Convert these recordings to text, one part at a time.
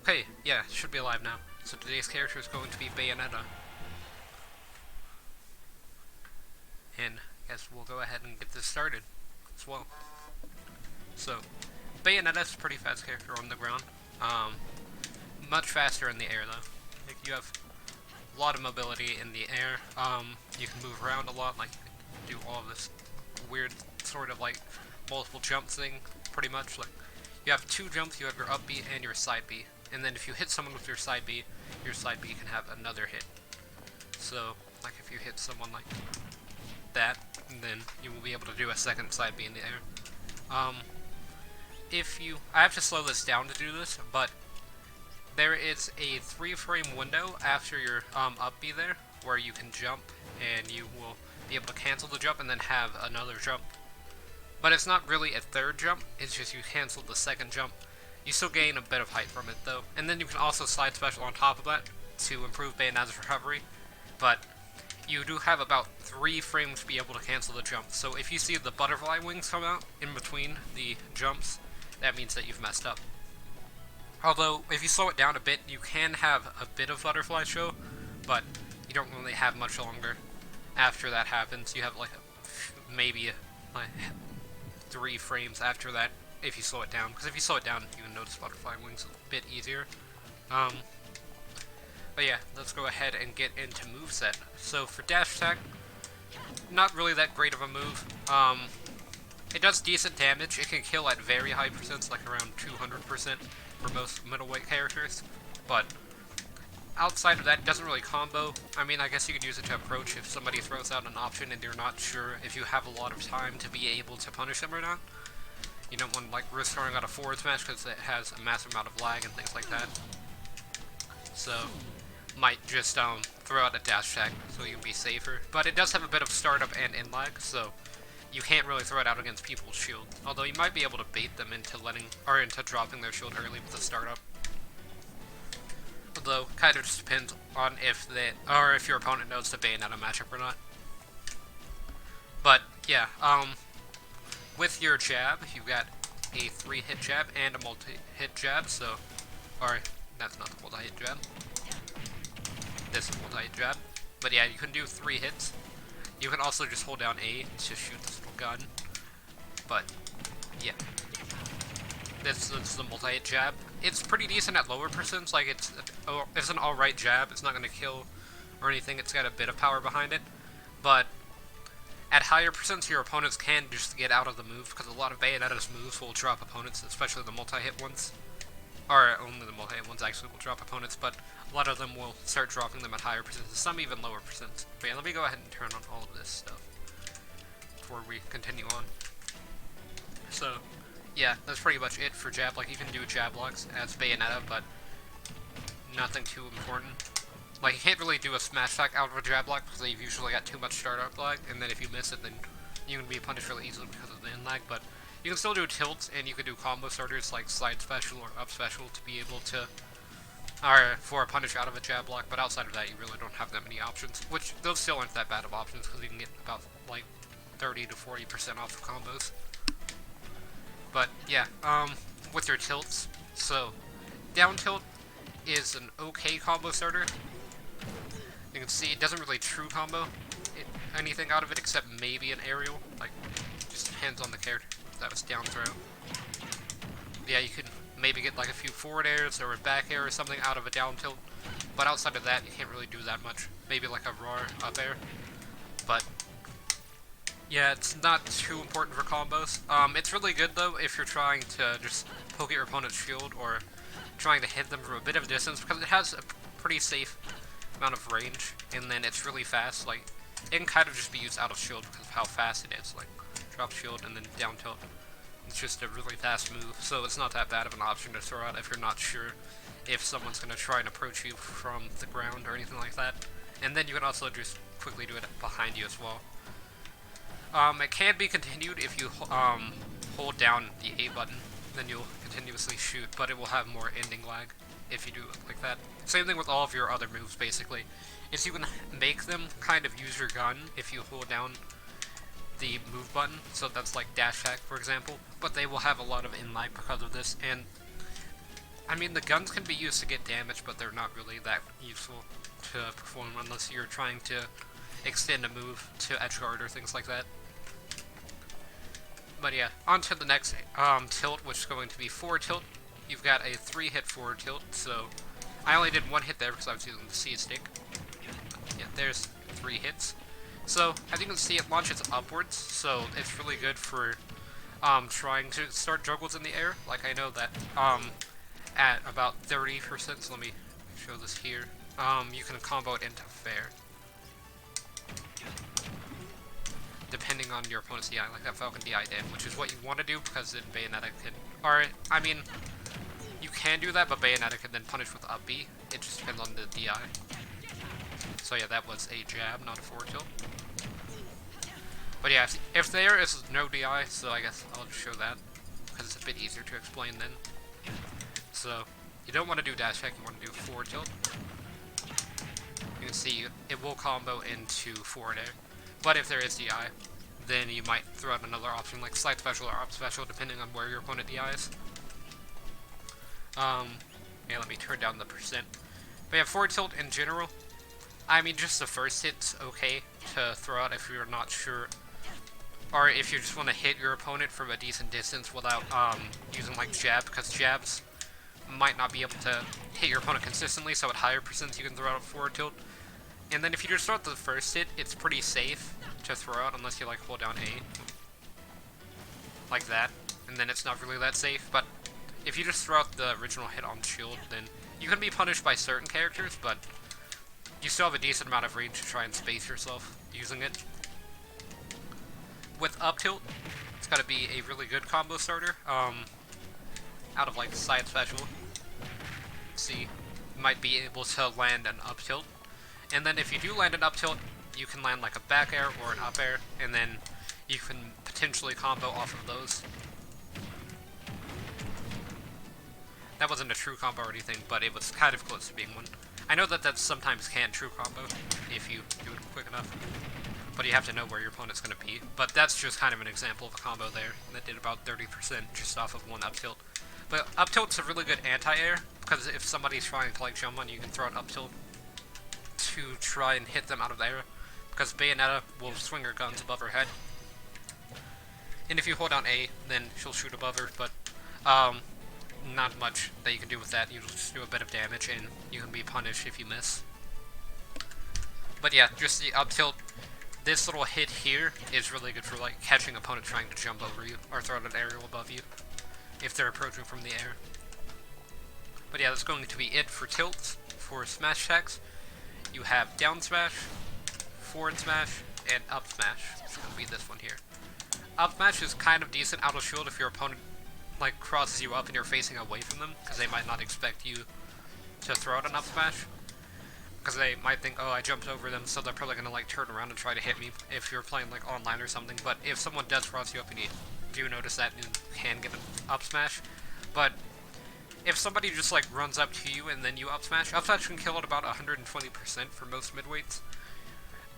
Okay, yeah, it should be live now. So today's character is going to be Bayonetta. And I guess we'll go ahead and get this started as well. So, Bayonetta's a pretty fast character on the ground. Much faster in the air though. Like, you have a lot of mobility in the air. You can move around a lot, like do all of this weird sort of like multiple jump thing, pretty much. Like, you have two jumps, you have your up B and your side B. And then if you hit someone with your side B can have another hit. So, like if you hit someone like that, then you will be able to do a second side B in the air. I have to slow this down to do this, but there is a 3-frame window after your up B there, where you can jump, and you will be able to cancel the jump and then have another jump. But it's not really a third jump, it's just you cancel the second jump. You still gain a bit of height from it though, and then you can also slide special on top of that to improve Bayonetta's recovery, but you do have about 3 frames to be able to cancel the jump. So if you see the butterfly wings come out in between the jumps, that means that you've messed up. Although, if you slow it down a bit, you can have a bit of butterfly show, but you don't really have much longer after that happens. You have like maybe 3 frames after that if you slow it down, because if you slow it down, you can notice butterfly wings a bit easier. But yeah, let's go ahead and get into moveset. So for dash attack, not really that great of a move. It does decent damage. It can kill at very high percents, like around 200% for most middleweight characters. But outside of that, it doesn't really combo. I mean, I guess you could use it to approach if somebody throws out an option and you're not sure if you have a lot of time to be able to punish them or not. You don't want to like risk throwing out a forward smash because it has a massive amount of lag and things like that. So might just throw out a dash attack so you can be safer. But it does have a bit of startup and in lag, so you can't really throw it out against people's shield. Although you might be able to bait them into into dropping their shield early with the startup. Although kind of just depends on if your opponent knows the Bayonetta matchup or not. But yeah, with your jab, you've got a 3-hit jab and a multi-hit jab, so that's not the multi-hit jab. This is multi-hit jab. But yeah, you can do 3 hits. You can also just hold down A to shoot this little gun. But yeah, this is the multi-hit jab. It's pretty decent at lower percents. Like it's an alright jab. It's not gonna kill or anything. It's got a bit of power behind it. But at higher percents, your opponents can just get out of the move, because a lot of Bayonetta's moves will drop opponents, especially the multi-hit ones. Or only the multi-hit ones actually will drop opponents, but a lot of them will start dropping them at higher percents, some even lower percents. But yeah, let me go ahead and turn on all of this stuff before we continue on. So, yeah, that's pretty much it for jab. Like, you can do jab locks as Bayonetta, but nothing too important. Like, you can't really do a smash attack out of a jab lock because they've usually got too much startup lag, and then if you miss it, then you can be punished really easily because of the in lag. But you can still do tilts, and you can do combo starters like slide special or up special to be able to, or for a punish out of a jab lock. But outside of that, you really don't have that many options, which those still aren't that bad of options because you can get about like 30 to 40% off of combos. But yeah, with your tilts, so down tilt is an okay combo starter. You can see it doesn't really true combo anything out of it except maybe an aerial, like just depends on the character. That was down throw. Yeah, you could maybe get like a few forward airs or a back air or something out of a down tilt, but outside of that, you can't really do that much. Maybe like a raw up air, but yeah, it's not too important for combos. It's really good though if you're trying to just poke at your opponent's shield or trying to hit them from a bit of distance, because it has a pretty safe amount of range, and then it's really fast. Like, it can kind of just be used out of shield because of how fast it is. Like, drop shield and then down tilt. It's just a really fast move, so it's not that bad of an option to throw out if you're not sure if someone's going to try and approach you from the ground or anything like that. And then you can also just quickly do it behind you as well. It can be continued if you hold down the A button, then you'll continuously shoot, but it will have more ending lag if you do it like that. Same thing with all of your other moves, basically. Is you can make them kind of use your gun if you hold down the move button, so that's like dash attack, for example, but they will have a lot of in lag because of this, and I mean, the guns can be used to get damage, but they're not really that useful to perform unless you're trying to extend a move to edgeguard or things like that. But yeah, on to the next tilt, which is going to be forward tilt. You've got a 3-hit forward tilt, so I only did 1 hit there because I was using the C stick. Yeah, there's 3 hits. So, as you can see, it launches upwards, so it's really good for trying to start juggles in the air. Like, I know that at about 30%, so let me show this here, you can combo it into fair. Depending on your opponent's DI, like that Falcon DI did, which is what you want to do, because then Bayonetta can, or, I mean, you can do that, but Bayonetta can then punish with up B. It just depends on the DI. So yeah, that was a jab, not a forward tilt. But yeah, if there is no DI, so I guess I'll just show that, because it's a bit easier to explain then. So, you don't want to do dash attack, you want to do forward tilt. You can see it will combo into forward air. But if there is DI, then you might throw out another option like slide special or up special, depending on where your opponent DIs. Yeah, let me turn down the percent. But yeah, forward tilt in general, I mean, just the first hit's okay to throw out if you're not sure, or if you just want to hit your opponent from a decent distance without using like jab, because jabs might not be able to hit your opponent consistently, so at higher percents you can throw out a forward tilt. And then if you just throw out the first hit, it's pretty safe to throw out unless you like hold down A. Like that. And then it's not really that safe, but if you just throw out the original hit on shield, then you can be punished by certain characters, but you still have a decent amount of range to try and space yourself using it. With up tilt, it's gotta be a really good combo starter. Out of like side special. See, you might be able to land an up tilt. And then if you do land an up tilt, you can land like a back air or an up air, and then you can potentially combo off of those. That wasn't a true combo or anything, but it was kind of close to being one. I know that that sometimes can true combo if you do it quick enough, but you have to know where your opponent's going to be. But that's just kind of an example of a combo there that did about 30% just off of one up tilt. But up tilt's a really good anti-air, because if somebody's trying to like jump on you, can throw an up tilt to try and hit them out of the air, because Bayonetta will swing her guns above her head. And if you hold down A, then she'll shoot above her, but not much that you can do with that. You just do a bit of damage, and you can be punished if you miss. But yeah, just the up tilt, this little hit here is really good for like catching opponent trying to jump over you, or throw out an aerial above you, if they're approaching from the air. But yeah, that's going to be it for tilts. For smash attacks, you have down smash, forward smash, and up smash. It's going to be this one here. Up smash is kind of decent out of shield if your opponent like crosses you up and you're facing away from them, because they might not expect you to throw out an up smash, because they might think, oh, I jumped over them, so they're probably going to like turn around and try to hit me if you're playing like online or something. But if someone does cross you up and you do notice that, you can get an up smash. But if somebody just like runs up to you and then you up smash can kill at about 120% for most midweights.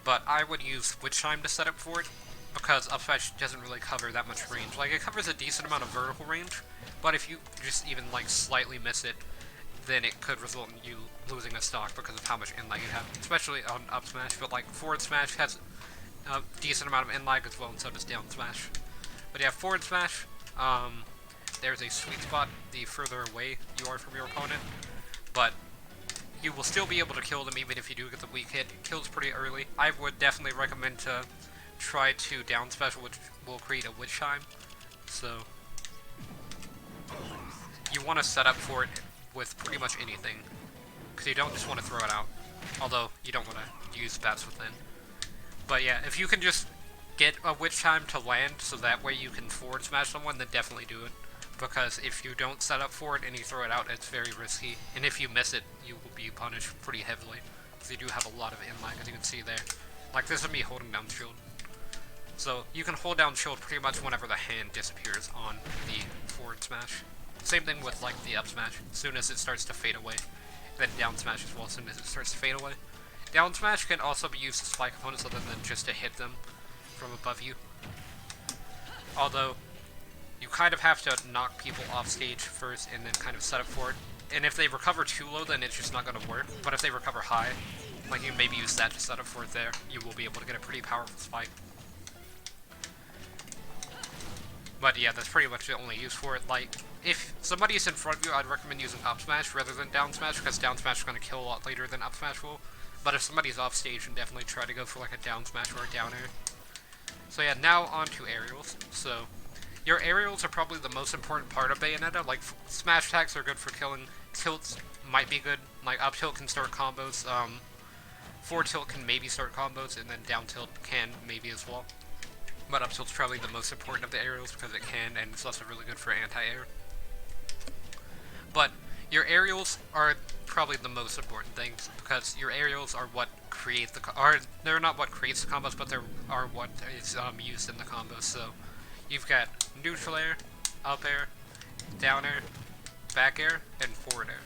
But I would use Witch Chime to set up for it, because up smash doesn't really cover that much range. Like, it covers a decent amount of vertical range, but if you just even like slightly miss it, then it could result in you losing a stock because of how much in-lag you have, especially on up smash. But like forward smash has a decent amount of in-lag as well, and so does down smash. But yeah, forward smash, there's a sweet spot the further away you are from your opponent, but you will still be able to kill them even if you do get the weak hit. It kills pretty early. I would definitely recommend to try to down special, which will create a Witch Chime. So you want to set up for it with pretty much anything, because you don't just want to throw it out, although you don't want to use bats within. But yeah, if you can just get a Witch Chime to land so that way you can forward smash someone, then definitely do it. Because if you don't set up for it and you throw it out, it's very risky. And if you miss it, you will be punished pretty heavily, because you do have a lot of in-lag, as you can see there. Like, this is me holding down shield. So you can hold down shield pretty much whenever the hand disappears on the forward smash. Same thing with like the up smash. As soon as it starts to fade away, then down smash as well. As soon as it starts to fade away, down smash can also be used to spike opponents other than just to hit them from above you. Although you kind of have to knock people off stage first and then kind of set up for it. And if they recover too low, then it's just not going to work. But if they recover high, like you maybe use that to set up for it there, you will be able to get a pretty powerful spike. But yeah, that's pretty much the only use for it. Like, if somebody's in front of you, I'd recommend using up smash rather than down smash, because down smash is going to kill a lot later than up smash will. But if somebody's off stage, then definitely try to go for like a down smash or a down air. So yeah, now on to aerials. So, your aerials are probably the most important part of Bayonetta. Like, smash attacks are good for killing. Tilts might be good. Like, up tilt can start combos. Forward tilt can maybe start combos, and then down tilt can maybe as well. But up tilt's probably the most important of the aerials because it can, and it's also really good for anti-air. But your aerials are probably the most important things because your aerials are what create they're not what creates the combos, but they are what is used in the combos. So you've got neutral air, up air, down air, back air, and forward air.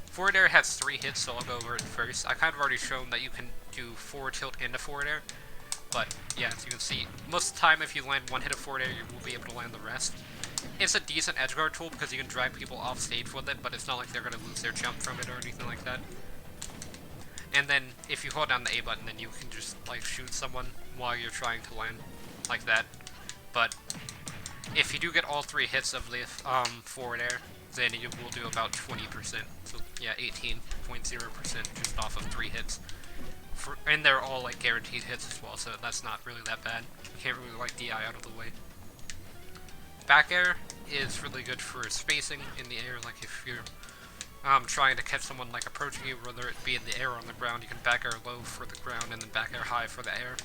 Forward air has 3 hits, so I'll go over it first. I kind of already shown that you can do forward tilt into forward air. But, yeah, as you can see, most of the time if you land 1 hit of forward air, you will be able to land the rest. It's a decent edgeguard tool because you can drag people off stage with it, but it's not like they're going to lose their jump from it or anything like that. And then, if you hold down the A button, then you can just, like, shoot someone while you're trying to land, like that. But, if you do get all 3 hits of the forward air, then you will do about 20%. So, yeah, 18.0% just off of 3 hits. And they're all, like, guaranteed hits as well, so that's not really that bad. You can't really, like, DI out of the way. Back air is really good for spacing in the air, like, if you're trying to catch someone, like, approaching you, whether it be in the air or on the ground, you can back air low for the ground and then back air high for the air.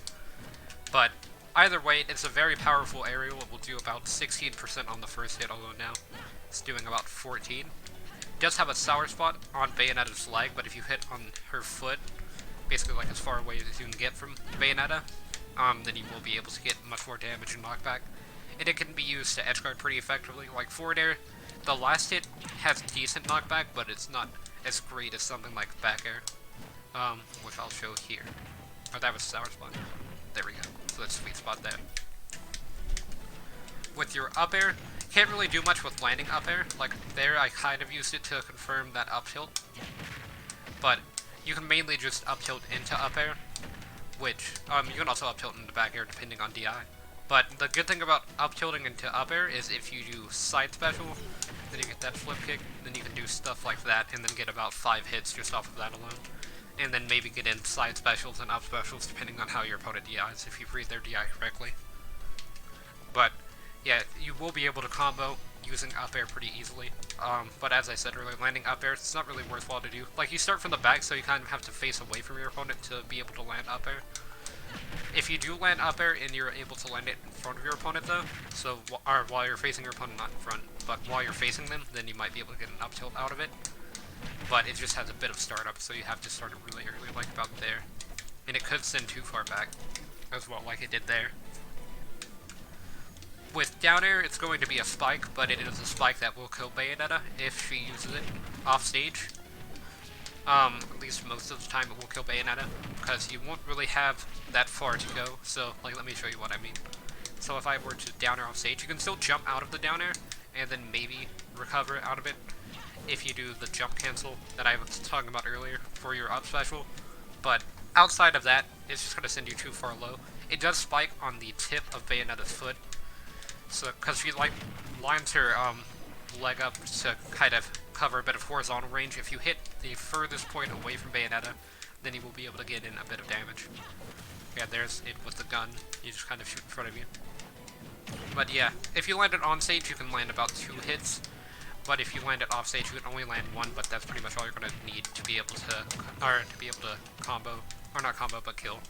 But, either way, it's a very powerful aerial. It will do about 16% on the first hit, although now it's doing about 14. It does have a sour spot on Bayonetta's leg, but if you hit on her foot, basically like as far away as you can get from Bayonetta, then you will be able to get much more damage and knockback. And it can be used to edgeguard pretty effectively. Like forward air, the last hit has decent knockback, but it's not as great as something like back air, which I'll show here. Oh, that was sour spot. There we go. So that's a sweet spot there. With your up air, can't really do much with landing up air. Like there, I kind of used it to confirm that up tilt, but you can mainly just up tilt into up air, which you can also up tilt into back air depending on DI. But the good thing about up tilting into up air is if you do side special, then you get that flip kick, then you can do stuff like that and then get about 5 hits just off of that alone. And then maybe get in side specials and up specials depending on how your opponent DIs, if you read their DI correctly. But yeah, you will be able to combo using up air pretty easily. But as I said earlier, landing up air, it's not really worthwhile to do. Like, you start from the back, so you kind of have to face away from your opponent to be able to land up air. If you do land up air and you're able to land it in front of your opponent, though, so while you're facing your opponent, not in front, but while you're facing them, then you might be able to get an up tilt out of it. But it just has a bit of startup, so you have to start it really early, like about there. And it could send too far back, as well, like it did there. With down air, it's going to be a spike, but it is a spike that will kill Bayonetta if she uses it off stage. At least most of the time it will kill Bayonetta, because you won't really have that far to go. So, like, let me show you what I mean. So if I were to down air off stage, you can still jump out of the down air, and then maybe recover out of it if you do the jump cancel that I was talking about earlier for your up special. But outside of that, it's just going to send you too far low. It does spike on the tip of Bayonetta's foot, so because she like lines her leg up to kind of cover a bit of horizontal range. If you hit the furthest point away from Bayonetta, then you will be able to get in a bit of damage. Yeah, there's it with the gun. You just kind of shoot in front of you. But yeah, if you land it on stage, you can land about 2 hits. But if you land it off stage, you can only land 1. But that's pretty much all you're gonna need to be able to combo, or not combo, but kill.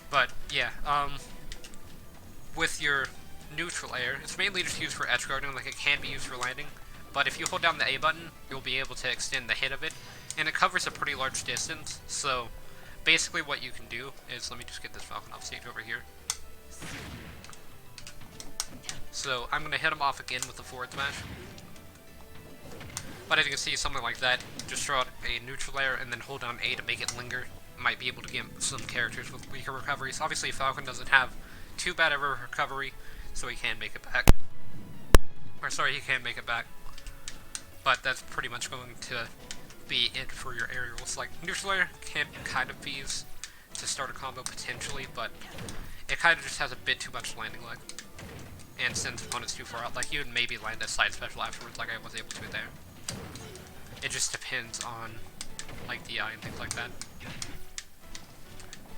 But yeah, with your neutral air, it's mainly just used for edge guarding, like it can be used for landing, but if you hold down the A button, you'll be able to extend the hit of it, and it covers a pretty large distance, so basically what you can do is, let me just get this Falcon off stage over here. So I'm going to hit him off again with the forward smash, but as you can see, something like that, just throw out a neutral air and then hold down A to make it linger. Might be able to get some characters with weaker recoveries. Obviously Falcon doesn't have too bad of a recovery, so he can make it back. Or sorry, he can make it back. But that's pretty much going to be it for your aerials. Like, neutral air can kind of be used to start a combo potentially, but it kind of just has a bit too much landing leg. And sends opponents too far out. Like, you would maybe land a side special afterwards, like I was able to there. It just depends on, like, DI and things like that.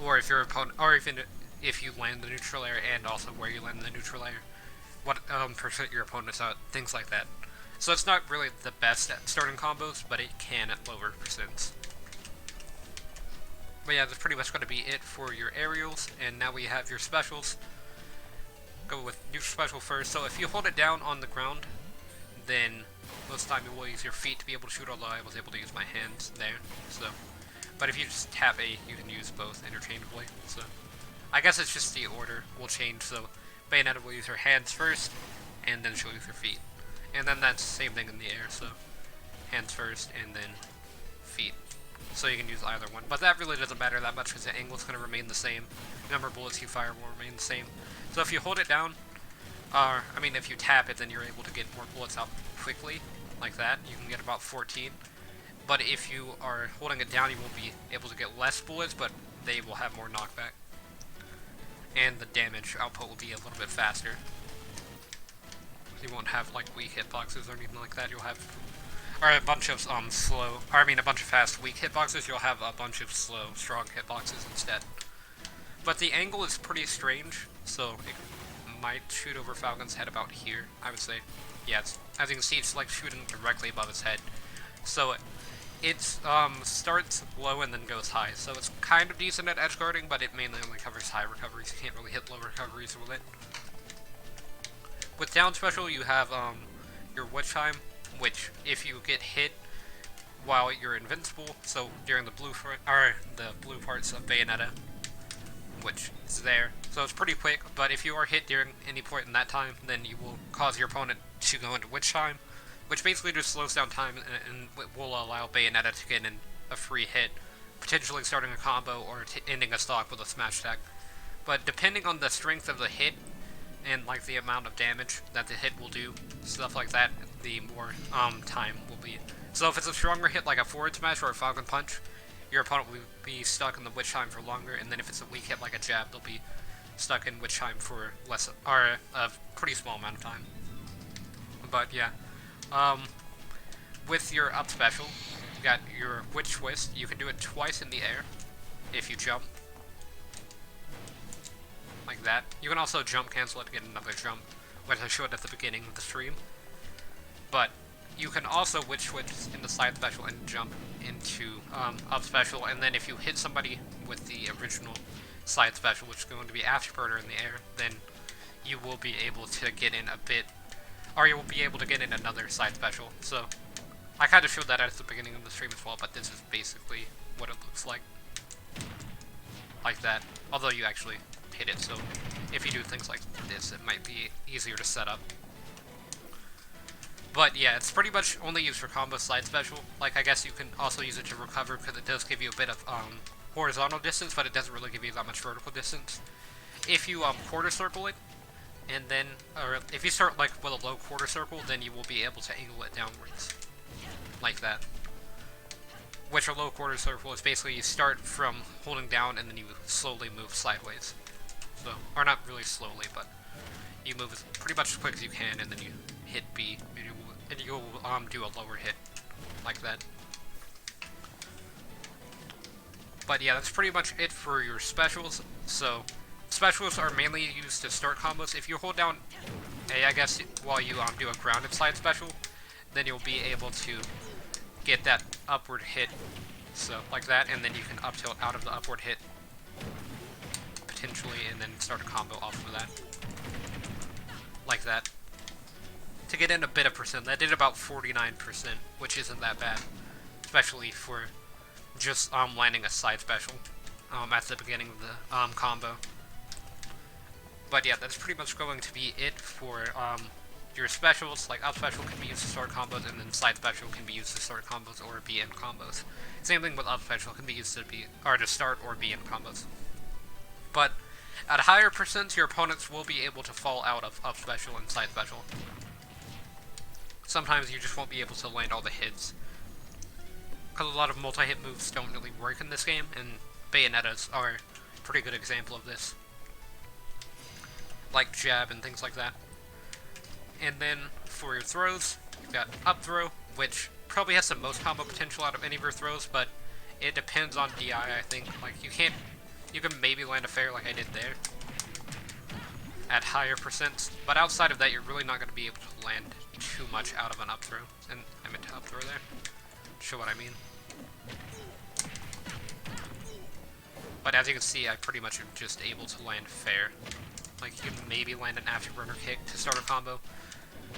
Or if your opponent, or even if you land the neutral air and also where you land the neutral air, what percent your opponent's out, things like that. So it's not really the best at starting combos, but it can at lower percents. But yeah, that's pretty much going to be it for your aerials, and now we have your specials. Go with neutral special first. So if you hold it down on the ground, then most of the time you will use your feet to be able to shoot, although I was able to use my hands there. So, but if you just tap A, you can use both interchangeably. So I guess it's just the order will change. So Bayonetta will use her hands first, and then she'll use her feet. And then that's the same thing in the air, so hands first, and then feet. So you can use either one. But that really doesn't matter that much because the angle is going to remain the same. The number of bullets you fire will remain the same. So if you hold it down, if you tap it, then you're able to get more bullets out quickly, like that. You can get about 14. But if you are holding it down, you will be able to get less bullets, but they will have more knockback. And the damage output will be a little bit faster. You won't have like weak hitboxes or anything like that. You'll have, or a bunch of a bunch of fast weak hitboxes. You'll have a bunch of slow strong hitboxes instead. But the angle is pretty strange, so it might shoot over Falcon's head about here, I would say. Yeah, as you can see, it's like shooting directly above his head. So it starts low and then goes high. So it's kind of decent at edge guarding, but it mainly only covers high recoveries. You can't really hit low recoveries with it. With down special, you have your Witch Chime, which if you get hit while you're invincible, so during the blue parts of Bayonetta, which is there, so it's pretty quick. But if you are hit during any point in that time, then you will cause your opponent to go into Witch Chime, which basically just slows down time and will allow Bayonetta to get in a free hit, potentially starting a combo or ending a stock with a smash attack. But depending on the strength of the hit and like the amount of damage that the hit will do, stuff like that, the more time will be. So if it's a stronger hit like a forward smash or a Falcon Punch, your opponent will be stuck in the Witch Chime for longer, and then if it's a weak hit like a jab, they'll be stuck in Witch Chime for less, or a pretty small amount of time. But yeah, with your up special, you got your Witch Twist. You can do it twice in the air if you jump. Like that. You can also jump cancel it to get another jump, which I showed at the beginning of the stream. But you can also Witch Twist into side special and jump into up special, and then if you hit somebody with the original side special, which is going to be Afterburner in the air, then you will be able to get in a bit, or you will be able to get in another side special. So I kind of showed that at the beginning of the stream as well, but this is basically what it looks like. Like that. Although you actually hit it, so if you do things like this, it might be easier to set up. But yeah, it's pretty much only used for combo side special. Like, I guess you can also use it to recover, because it does give you a bit of horizontal distance, but it doesn't really give you that much vertical distance. If you quarter circle it, and then, or if you start like with a low quarter circle, then you will be able to angle it downwards, like that. Which a low quarter circle is basically you start from holding down and then you slowly move sideways. So, or not really slowly, but you move as pretty much as quick as you can, and then you hit B, and you'll do a lower hit, like that. But yeah, that's pretty much it for your specials. So, specials are mainly used to start combos. If you hold down A, I guess, while you do a grounded side special, then you'll be able to get that upward hit, so like that, and then you can up tilt out of the upward hit, potentially, and then start a combo off of that, like that. To get in a bit of percent, that did about 49%, which isn't that bad, especially for just landing a side special at the beginning of the combo. But yeah, that's pretty much going to be it for your specials. Like, up special can be used to start combos, and then side special can be used to start combos or be in combos. Same thing with up special, can be used to be, or to start or be in combos. But At higher percents, your opponents will be able to fall out of up special and side special. Sometimes you just won't be able to land all the hits. Because a lot of multi-hit moves don't really work in this game, and Bayonettas are a pretty good example of this. Like jab and things like that. And then, for your throws, you've got up throw, which probably has the most combo potential out of any of your throws, but it depends on DI, I think. Like, you can maybe land a fair like I did there, at higher percents, but outside of that, you're really not going to be able to land too much out of an up throw. And I meant to up throw there. Show what I mean. But as you can see, I pretty much am just able to land fair. Like, you can maybe land an afterburner kick to start a combo,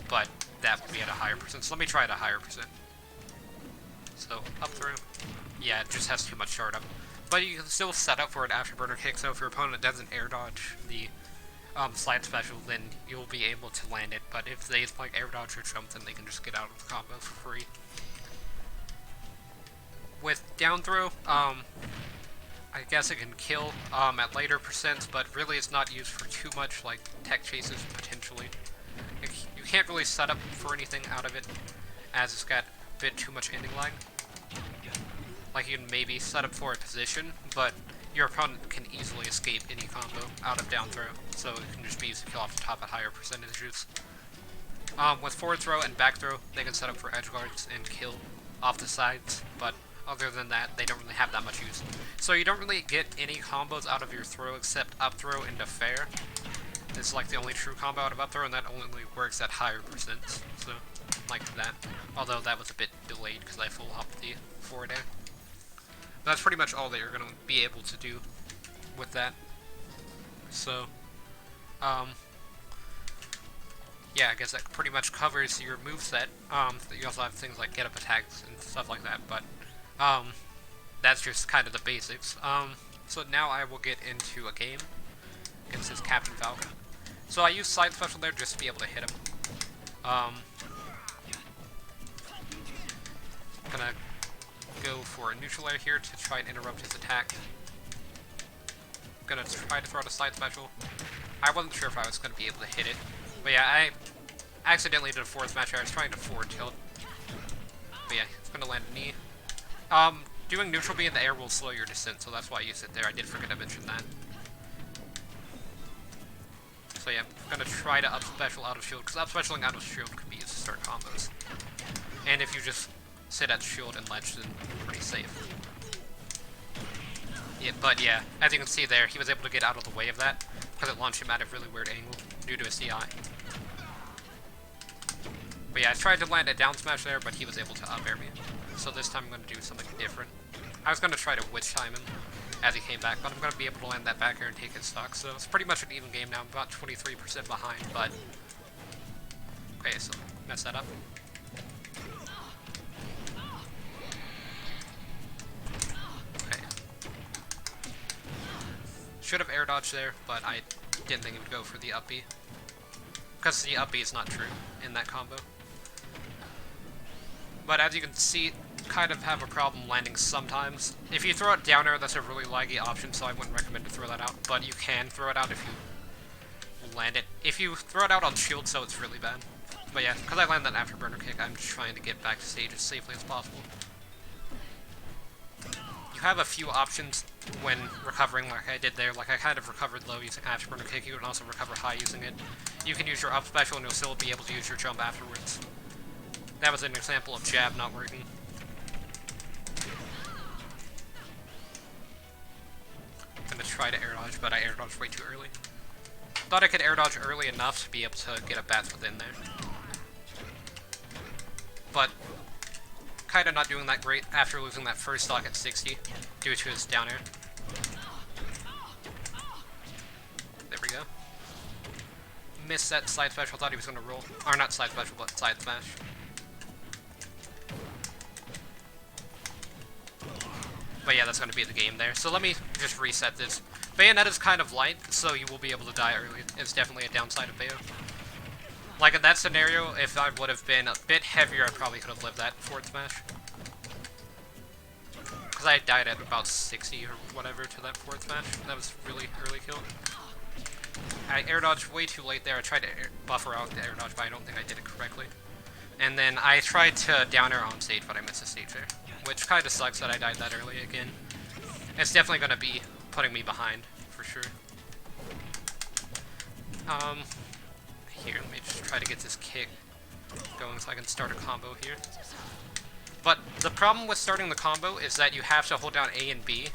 but that would be at a higher percent. So let me try at a higher percent. So, up through. Yeah, it just has too much startup. But you can still set up for an afterburner kick, so if your opponent doesn't air dodge the slide special, then you'll be able to land it. But if they like air dodge or jump, then they can just get out of the combo for free. With down throw, I guess it can kill at later percents, but really it's not used for too much, like tech chases potentially. You can't really set up for anything out of it, as it's got a bit too much ending line. Like, you can maybe set up for a position, but your opponent can easily escape any combo out of down throw, so it can just be used to kill off the top at higher percentages. With forward throw and back throw, they can set up for edge guards and kill off the sides, but other than that, they don't really have that much use. So you don't really get any combos out of your throw except up throw into fair. It's like the only true combo out of up throw, and that only works at higher percents, so like that. Although that was a bit delayed because I full hopped the forward air. That's pretty much all that you're going to be able to do with that. So, yeah, I guess that pretty much covers your moveset. You also have things like get-up attacks and stuff like that, but that's just kind of the basics. So now I will get into a game against this Captain Falcon. So I use side special there just to be able to hit him. Gonna go for a neutral air here to try and interrupt his attack. Gonna try to throw out a side special. I wasn't sure if I was gonna be able to hit it, but yeah, I accidentally did a forward smash. I was trying to forward tilt, but yeah, it's gonna land a knee. Doing neutral B in the air will slow your descent, so that's why I used it there. I did forget to mention that. So yeah, I'm gonna try to up special out of shield, because up specialing out of shield can be used to start combos. And if you just sit at shield and ledge, then you're pretty safe. Yeah, but yeah, as you can see there, he was able to get out of the way of that, because it launched him at a really weird angle due to his DI. But yeah, I tried to land a down smash there, but he was able to up air me. So this time I'm going to do something different. I was going to try to witch time him as he came back, but I'm going to be able to land that back air and take his stock. So it's pretty much an even game now. I'm about 23% behind, but... Okay, so mess that up. Okay. Should have air dodged there, but I didn't think it would go for the up B. Because the up B is not true in that combo. But as you can see, kind of have a problem landing sometimes. If you throw it down air, that's a really laggy option, so I wouldn't recommend to throw that out. But you can throw it out if you land it. If you throw it out on shield, so it's really bad. But yeah, because I land that afterburner kick, I'm just trying to get back to stage as safely as possible. You have a few options when recovering like I did there. Like I kind of recovered low using afterburner kick. You can also recover high using it. You can use your up special and you'll still be able to use your jump afterwards. That was an example of jab not working. I'm gonna try to air dodge, but I air dodged way too early. Thought I could air dodge early enough to be able to get a bats within there. But kind of not doing that great after losing that first stock at 60 due to his down air. There we go. Missed that side special, thought he was gonna roll. Or not side special, but side smash. But yeah, that's going to be the game there. So let me just reset this. Bayonetta's kind of light, so you will be able to die early. It's definitely a downside of Bayo. Like in that scenario, if I would have been a bit heavier, I probably could have lived that forward smash. Because I died at about 60 or whatever to that forward smash. That was really early kill. I air dodged way too late there. I tried to buffer out the air dodge, but I don't think I did it correctly. And then I tried to down air on stage, but I missed the stage there. Which kind of sucks that I died that early again. It's definitely going to be putting me behind, for sure. Here, let me just try to get this kick going so I can start a combo here. But the problem with starting the combo is that you have to hold down A and B,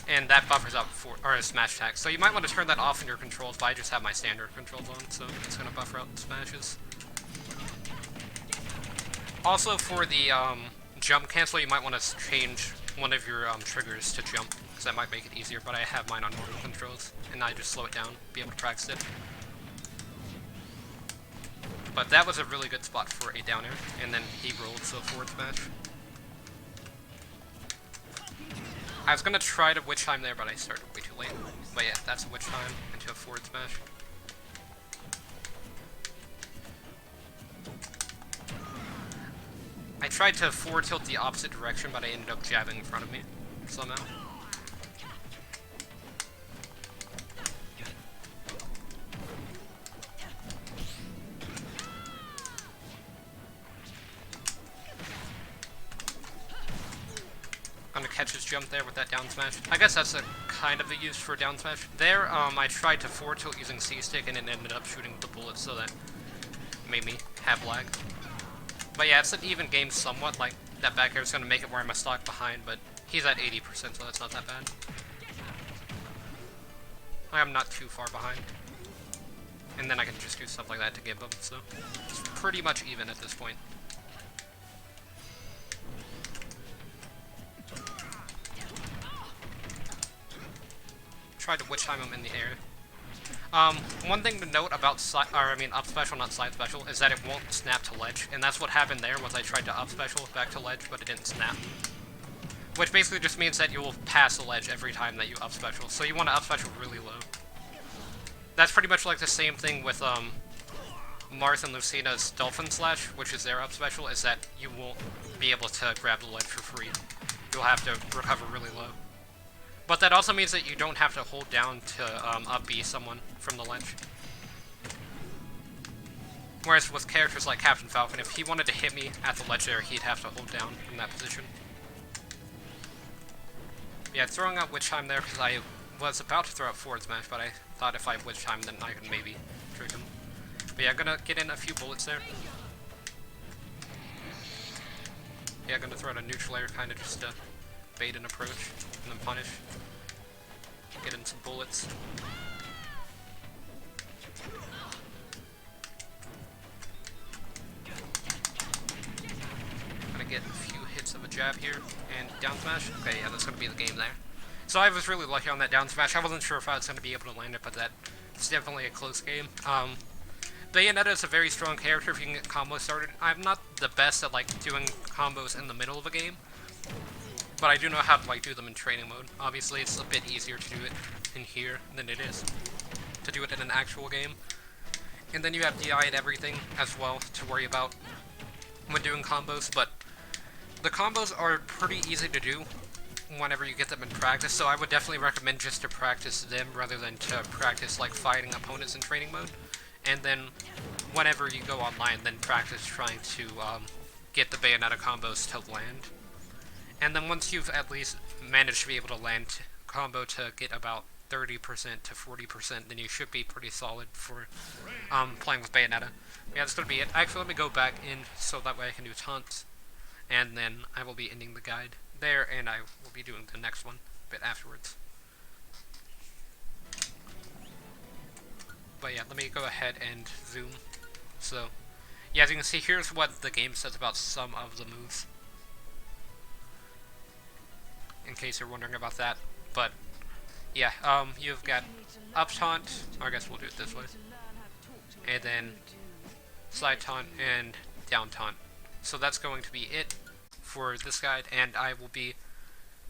and that buffers up for a smash attack. So you might want to turn that off in your controls, but I just have my standard controls on, so it's going to buffer out smashes. Also, for the jump cancel, you might want to change one of your triggers to jump, because that might make it easier, but I have mine on normal controls, and I just slow it down, be able to practice it. But that was a really good spot for a down air, and then he rolled, so forward smash. I was gonna try to witch time there, but I started way too late. But yeah, that's a witch time into a forward smash. I tried to forward tilt the opposite direction, but I ended up jabbing in front of me somehow. I'm gonna catch his jump there with that down smash. I guess that's a kind of a use for a down smash. There, I tried to forward tilt using C-stick and it ended up shooting the bullets, so that made me have lag. But yeah, it's an even game somewhat. Like, that back air is gonna make it where I'm a stock behind, but he's at 80%, so that's not that bad. I'm not too far behind. And then I can just do stuff like that to give him, so it's pretty much even at this point. Tried to witch time him in the air. One thing to note about up special, not side special, is that it won't snap to ledge, and that's what happened there was I tried to up special back to ledge, but it didn't snap. Which basically just means that you will pass the ledge every time that you up special, so you want to up special really low. That's pretty much like the same thing with Marth and Lucina's Dolphin Slash, which is their up special, is that you won't be able to grab the ledge for free. You'll have to recover really low. But that also means that you don't have to hold down to up B someone from the ledge. Whereas with characters like Captain Falcon, if he wanted to hit me at the ledge there, he'd have to hold down in that position. Yeah, throwing out Witch Time there because I was about to throw out forward smash, but I thought if I Witch Time, then I could maybe trick him. But yeah, gonna get in a few bullets there. Yeah, gonna throw out a neutral air, kind of just to bait an approach, and then punish. Get in some bullets. Gonna get a few hits of a jab here, and down smash. Okay, yeah, that's gonna be the game there. So I was really lucky on that down smash. I wasn't sure if I was gonna be able to land it, but it's definitely a close game. Bayonetta is a very strong character if you can get combos started. I'm not the best at like doing combos in the middle of a game, but I do know how to like do them in training mode. Obviously, it's a bit easier to do it in here than it is to do it in an actual game. And then you have DI and everything as well to worry about when doing combos, but the combos are pretty easy to do whenever you get them in practice, so I would definitely recommend just to practice them rather than to practice like fighting opponents in training mode. And then whenever you go online, then practice trying to get the Bayonetta combos to land. And then once you've at least managed to be able to land combo to get about 30% to 40%, then you should be pretty solid for playing with Bayonetta. Yeah, that's going to be it. Actually, let me go back in so that way I can do taunts. And then I will be ending the guide there, and I will be doing the next one a bit afterwards. But yeah, let me go ahead and zoom. So, yeah, as you can see, here's what the game says about some of the moves. In case you're wondering about that. But, yeah, you've got up taunt, or I guess we'll do it this way. And then side taunt and down taunt. So that's going to be it for this guide, and I will be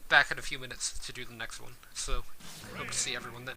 back in a few minutes to do the next one. So, hope to see everyone then.